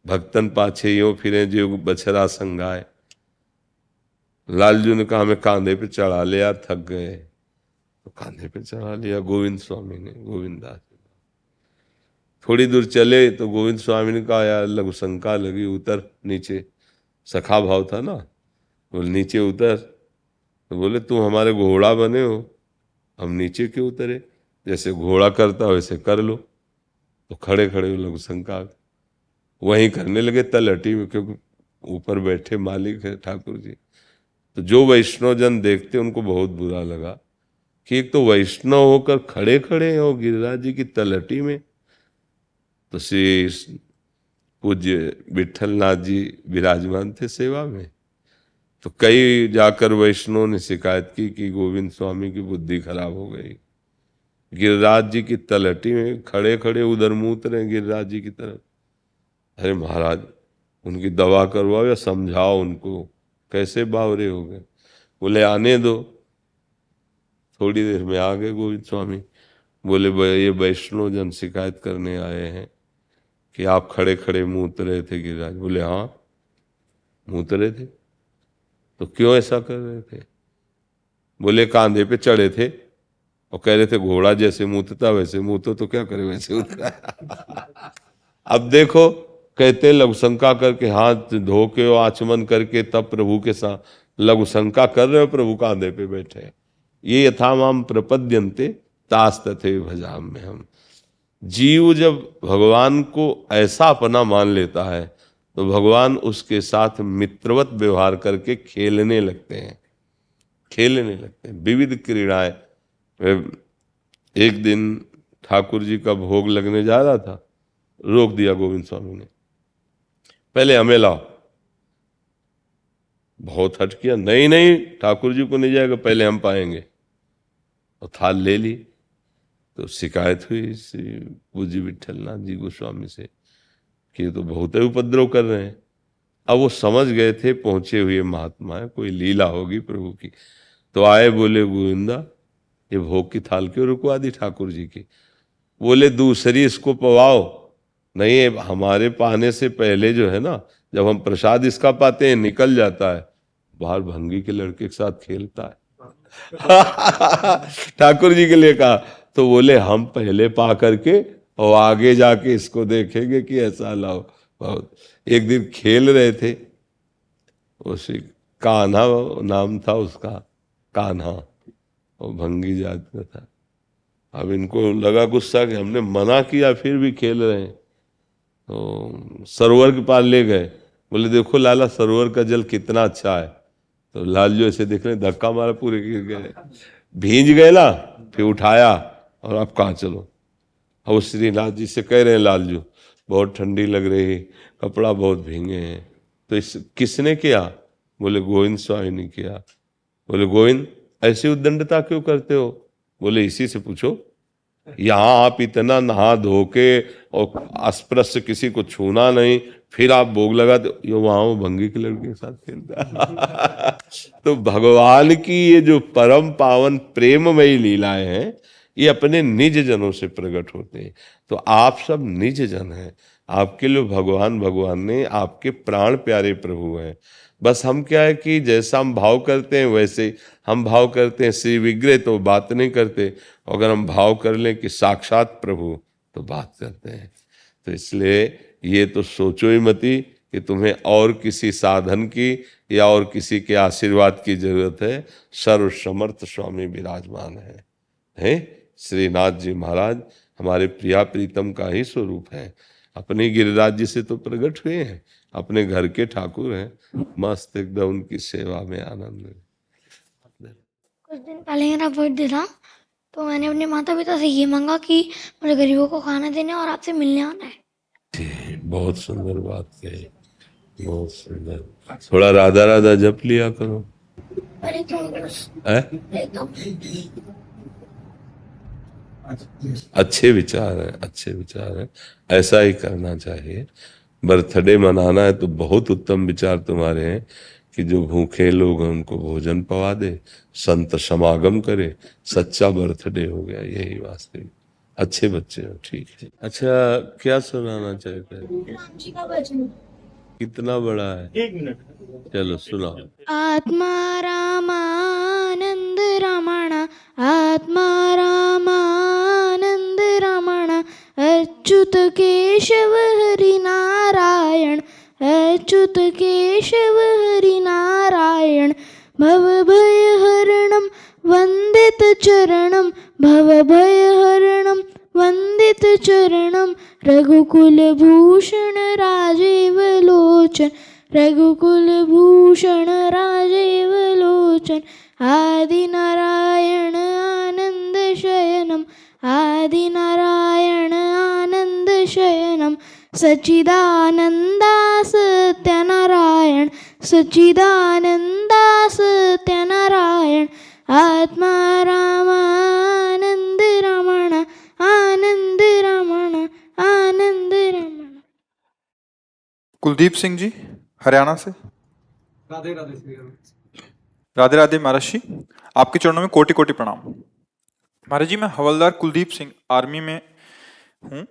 भक्तन पाछे यो फिरे जो बछरा संगाए। लालजू ने कहा हमें कांधे पे चढ़ा ले यार, थक गए। तो कांधे पे चढ़ा लिया गोविंद स्वामी ने, गोविंद दास। थोड़ी दूर चले तो गोविंद स्वामी ने कहा यार लघु शंका लगी, उतर नीचे। सखा भाव था ना, बोले नीचे उतर। तो बोले तुम हमारे घोड़ा बने हो, हम नीचे क्यों उतरे, जैसे घोड़ा करता वैसे कर लो। तो खड़े खड़े लघु शंका वहीं करने लगे तलहटी में, क्योंकि ऊपर बैठे मालिक है ठाकुर जी। तो जो वैष्णव जन देखते उनको बहुत बुरा लगा कि एक तो वैष्णव होकर खड़े खड़े हो गिरिराज जी की तलहटी में। तो श्री पूज्य विठलनाथ जी विराजमान थे सेवा में। तो कई जाकर वैष्णव ने शिकायत की कि गोविंद स्वामी की बुद्धि खराब हो गई, गिरिराज जी की तलहटी में खड़े खड़े उधर मूत रहे गिरिराज जी की तरफ। अरे महाराज उनकी दवा करवाओ या समझाओ उनको, कैसे बावरे हो गए। बोले आने दो। थोड़ी देर में आ गए गोविंद स्वामी। बोले ये वैष्णव जन शिकायत करने आए हैं कि आप खड़े खड़े मूत रहे थे गिरिराज। बोले हाँ मूत रहे थे। तो क्यों ऐसा कर रहे थे। बोले कांधे पे चढ़े थे और कह रहे थे घोड़ा जैसे मूतता वैसे मूतो, तो क्या करे वैसे उतरा। अब देखो कहते लघु शंका करके हाथ धो के और आचमन करके तब प्रभु के साथ लघु शंका कर रहे हो, प्रभु कांधे पे बैठे। ये यथामाम प्रपद्यन्ते तास तथे भजाम में हम। जीव जब भगवान को ऐसा अपना मान लेता है तो भगवान उसके साथ मित्रवत व्यवहार करके खेलने लगते हैं, खेलने लगते हैं। विविध क्रीड़ाएं। एक दिन ठाकुर जी का भोग लगने जा रहा था, रोक दिया गोविंद स्वामी ने, पहले हमें लाओ। बहुत हट किया, नहीं नहीं ठाकुर जी को नहीं जाएगा, पहले हम पाएंगे। और थाल ले ली। तो शिकायत हुई श्री पूज्य विठलनाथ जी गोस्वामी से कि ये तो बहुत ही उपद्रव कर रहे हैं। अब वो समझ गए थे पहुंचे हुए महात्मा है, कोई लीला होगी प्रभु की। तो आए, बोले गोविंदा ये भोग की थाल क्यों रुकवा दी ठाकुर जी की। बोले दूसरी इसको पवाओ। नहीं हमारे पाने से पहले जो है ना, जब हम प्रसाद इसका पाते हैं निकल जाता है, बाहर भंगी के लड़के के साथ खेलता है। ठाकुर जी के लिए कहा। तो बोले हम पहले पा करके और आगे जाके इसको देखेंगे कि ऐसा लाओ। बहुत एक दिन खेल रहे थे, उसी कान्हा नाम था उसका, कान्हा, और भंगी जात का था। अब इनको लगा गुस्सा कि हमने मना किया फिर भी खेल रहे हैं। तो सरोवर के पास ले गए। बोले देखो लाला सरोवर का जल कितना अच्छा है। तो लालजू ऐसे देख रहे, धक्का मारा पूरे गिर गए, भींज गए ना। फिर उठाया और आप कहाँ चलो। और श्रीनाथ जी से कह रहे हैं लालजू बहुत ठंडी लग रही, कपड़ा बहुत भींगे हैं। तो इस किसने किया। बोले गोविंद स्वामी ने किया। बोले गोविंद ऐसी उद्दंडता क्यों करते हो। बोले इसी से पूछो, यहाँ आप इतना नहा धो के और अस्पृश्य किसी को छूना नहीं, फिर आप भोग लगाते, ये वहां वो भंगी के लड़के के साथ खेलता। तो भगवान की ये जो परम पावन प्रेममयी लीलाएं हैं, ये अपने निज जनों से प्रकट होते हैं। तो आप सब निज जन हैं, आपके लिए भगवान भगवान ने आपके प्राण प्यारे प्रभु हैं। बस हम क्या है कि जैसा हम भाव करते हैं वैसे हम भाव करते हैं। श्री विग्रह तो बात नहीं करते, अगर हम भाव कर लें कि साक्षात प्रभु तो बात करते हैं। तो इसलिए ये तो सोचो ही मती कि तुम्हें और किसी साधन की या और किसी के आशीर्वाद की जरूरत है। सर्वसमर्थ स्वामी विराजमान है। श्रीनाथ जी महाराज हमारे प्रिया प्रीतम का ही स्वरूप है। अपने गिरिराज जी से तो प्रकट हुए हैं, अपने घर के ठाकुर हैं। मस्त एकदम उनकी सेवा में आनंद। कुछ दिन पहले मेरा बर्थडे था, तो मैंने अपने माता पिता से ये मांगा कि मुझे गरीबों को खाना देना और आपसे मिलने आना है। बहुत सुंदर बात कही, बहुत सुंदर। थोड़ा राधा राधा जप लिया करो। अरे अच्छे विचार है, अच्छे विचार है, ऐसा ही करना चाहिए। बर्थडे मनाना है तो बहुत उत्तम विचार तुम्हारे हैं कि जो भूखे लोग हैं उनको भोजन पवा दे, संत समागम करे, सच्चा बर्थडे हो गया। यही वास्तविक अच्छे बच्चे हो, ठीक है। अच्छा, क्या सुनाना चाहते हैं? राम जी का भजन। कितना बड़ा है? 1 मिनट। चलो सुनाओ। आत्मा रामानंद रमण, आत्मा रामानंद रमण, अच्युत केशव हरि नारायण, अच्युत केशव हरि नारायण, भव भय हरणं वंदित चरणं, भव भय हरणं वंदित चरणं, रघुकुल भूषण राजीव लोचन, रघुकुल भूषण राजीव लोचन, आदि नारायण आनंद शयनम, आदि नारायण आनंद शयनम, सच्चिदानंदा सत्यनारायण, सच्चिदानंदा सत्यनारायण, आत्मा रामानंद रमण, आनंद रमण, आनंद रमण। कुलदीप सिंह जी हरियाणा से। राधे राधे श्री राम। राधे राधे महाराज जी, आपके चरणों में कोटि कोटि प्रणाम। महाराज जी, मैं हवलदार कुलदीप सिंह आर्मी में हूँ।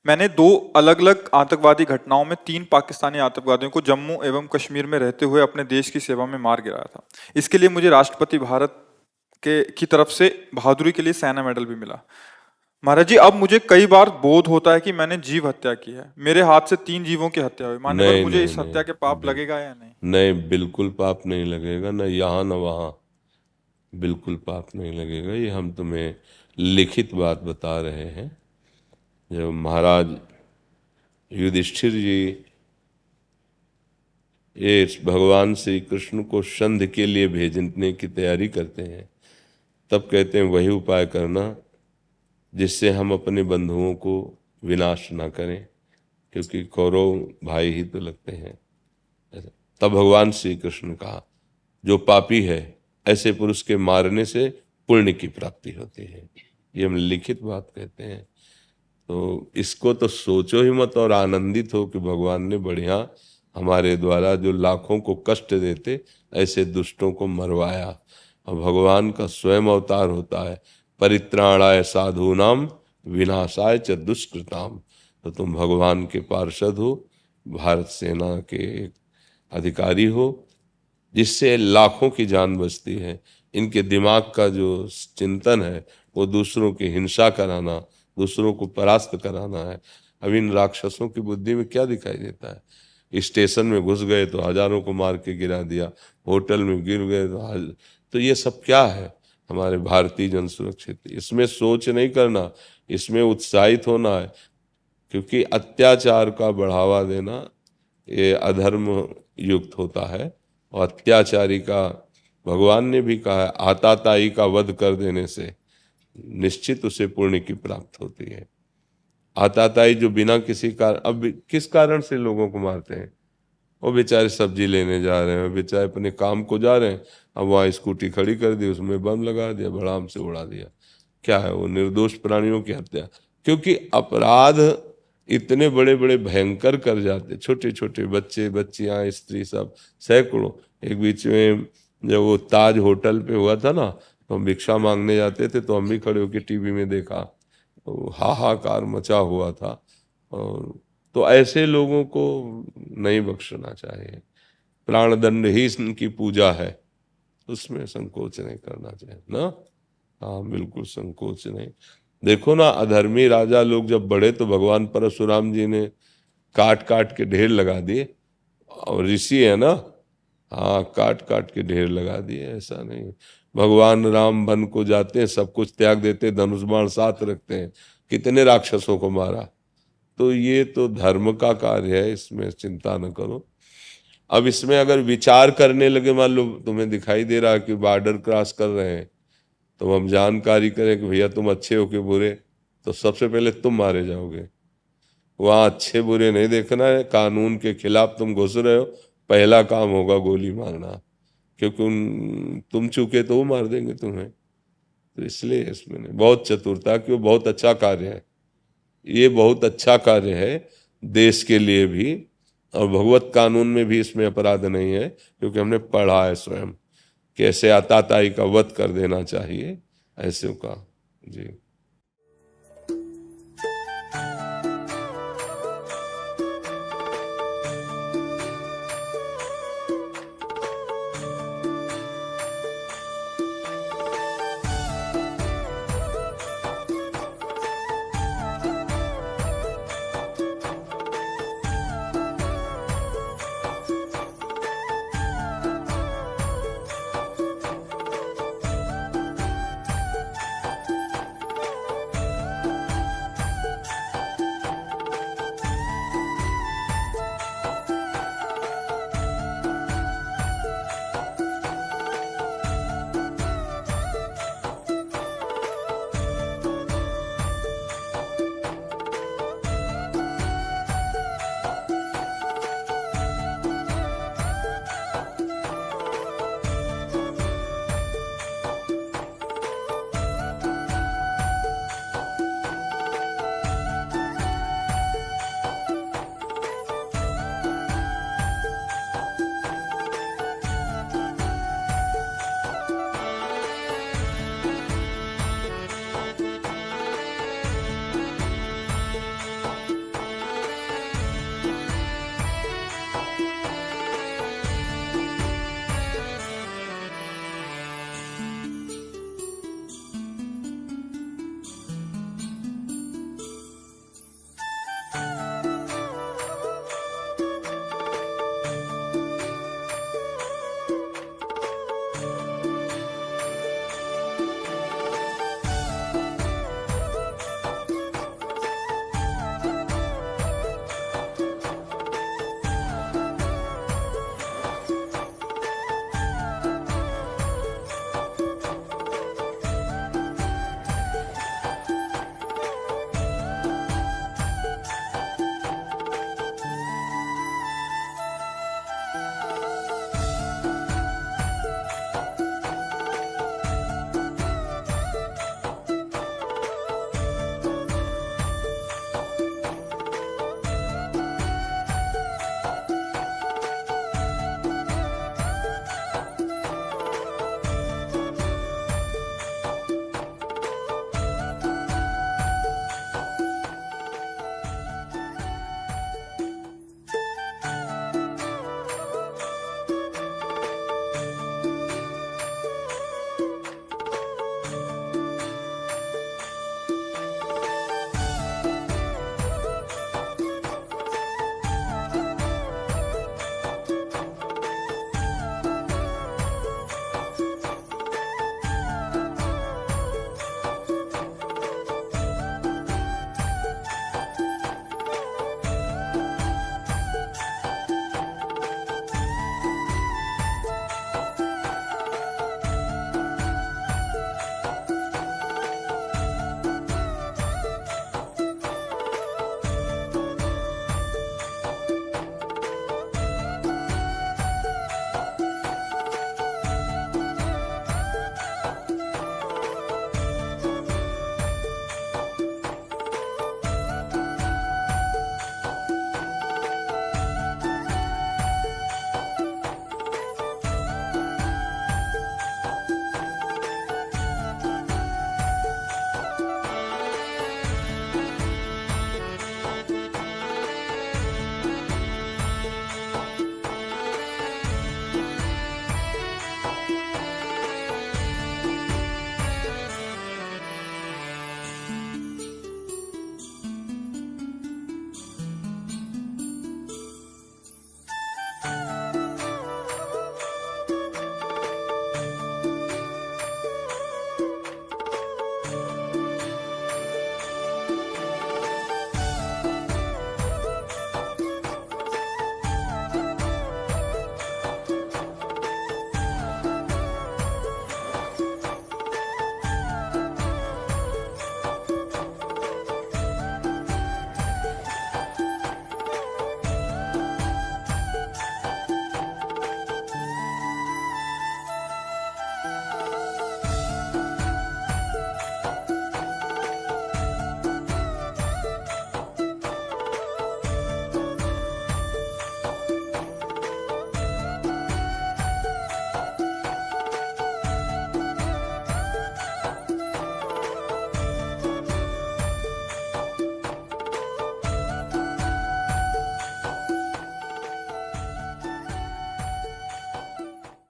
मैंने 2 अलग अलग आतंकवादी घटनाओं में 3 पाकिस्तानी आतंकवादियों को जम्मू एवं कश्मीर में रहते हुए अपने देश की सेवा में मार गिराया था। इसके लिए मुझे राष्ट्रपति भारत की तरफ से बहादुरी के लिए सेना मेडल भी मिला। महाराज जी, अब मुझे कई बार बोध होता है कि मैंने जीव हत्या की है। मेरे हाथ से 3 जीवों की हत्या हुई। मान्यवर, नहीं, मुझे नहीं, इस हत्या के पाप लगेगा या नहीं? नहीं, बिल्कुल पाप नहीं लगेगा, न यहाँ न वहाँ, बिल्कुल पाप नहीं लगेगा। ये हम तुम्हें लिखित बात बता रहे हैं। जब महाराज युधिष्ठिर जी ये भगवान श्री कृष्ण को संधि के लिए भेजने की तैयारी करते हैं, तब कहते हैं वही उपाय करना जिससे हम अपने बंधुओं को विनाश ना करें, क्योंकि कौरव भाई ही तो लगते हैं। तब भगवान श्री कृष्ण कहा, जो पापी है ऐसे पुरुष के मारने से पुण्य की प्राप्ति होती है। ये हम लिखित बात कहते हैं। तो इसको तो सोचो ही मत और आनंदित हो कि भगवान ने बढ़िया हमारे द्वारा जो लाखों को कष्ट देते ऐसे दुष्टों को मरवाया। और भगवान का स्वयं अवतार होता है, परित्राणाय साधूनाम विनाशाय च दुष्कृताम। तो तुम भगवान के पार्षद हो, भारत सेना के अधिकारी हो, जिससे लाखों की जान बचती है। इनके दिमाग का जो चिंतन है वो दूसरों की हिंसा कराना, दूसरों को परास्त कराना है। अब इन राक्षसों की बुद्धि में क्या दिखाई देता है? स्टेशन में घुस गए तो हजारों को मार के गिरा दिया, होटल में गिर गए तो ये सब क्या है? हमारे भारतीय जन सुरक्षित। इसमें सोच नहीं करना, इसमें उत्साहित होना है, क्योंकि अत्याचार का बढ़ावा देना ये अधर्म युक्त होता है। और अत्याचारी का भगवान ने भी कहा है, आताताई का वध कर देने से निश्चित उसे पुण्य की प्राप्त होती है। आताताई जो बिना किसी कारण, अब किस कारण से लोगों को मारते हैं? वो बेचारे सब्जी लेने जा रहे हैं, बेचारे अपने काम को जा रहे हैं, अब वहाँ स्कूटी खड़ी कर दी, उसमें बम लगा दिया, भड़ाम से उड़ा दिया। क्या है वो? निर्दोष प्राणियों की हत्या। क्योंकि अपराध इतने बड़े बड़े भयंकर कर जाते, छोटे छोटे बच्चे बच्चियां स्त्री सब सैकड़ों। एक बीच में जब वो ताज होटल पे हुआ था ना, तो हम भिक्षा मांगने जाते थे, तो हम भी खड़े होकर टीवी में देखा, तो हाहाकार मचा हुआ था। और तो ऐसे लोगों को नहीं बख्शना चाहिए। प्राणदंड ही इनकी पूजा है, उसमें संकोच नहीं करना चाहिए ना। हाँ, बिल्कुल संकोच नहीं। देखो ना, अधर्मी राजा लोग जब बढ़े तो भगवान परशुराम जी ने काट काट के ढेर लगा दिए। और ऋषि है ना, हाँ, काट काट के ढेर लगा दिए। ऐसा नहीं, भगवान राम वन को जाते हैं, सब कुछ त्याग देते, धनुष बाण साथ रखते हैं, कितने राक्षसों को मारा। तो ये तो धर्म का कार्य है, इसमें चिंता न करो। अब इसमें अगर विचार करने लगे, मान लो तुम्हें दिखाई दे रहा है कि बॉर्डर क्रॉस कर रहे हैं, तो हम जानकारी करें कि भैया तुम अच्छे हो कि बुरे, तो सबसे पहले तुम मारे जाओगे। वहाँ अच्छे बुरे नहीं देखना है, कानून के खिलाफ तुम घुस रहे हो, पहला काम होगा गोली मारना, क्योंकि तुम चूके तो वो मार देंगे तुम्हें। तो इसलिए इसमें बहुत चतुरता की, वो बहुत अच्छा कार्य है। ये बहुत अच्छा कार्य है देश के लिए भी, और भगवत कानून में भी इसमें अपराध नहीं है, क्योंकि हमने पढ़ा है स्वयं कैसे आताताई का वध कर देना चाहिए, ऐसे का। जी।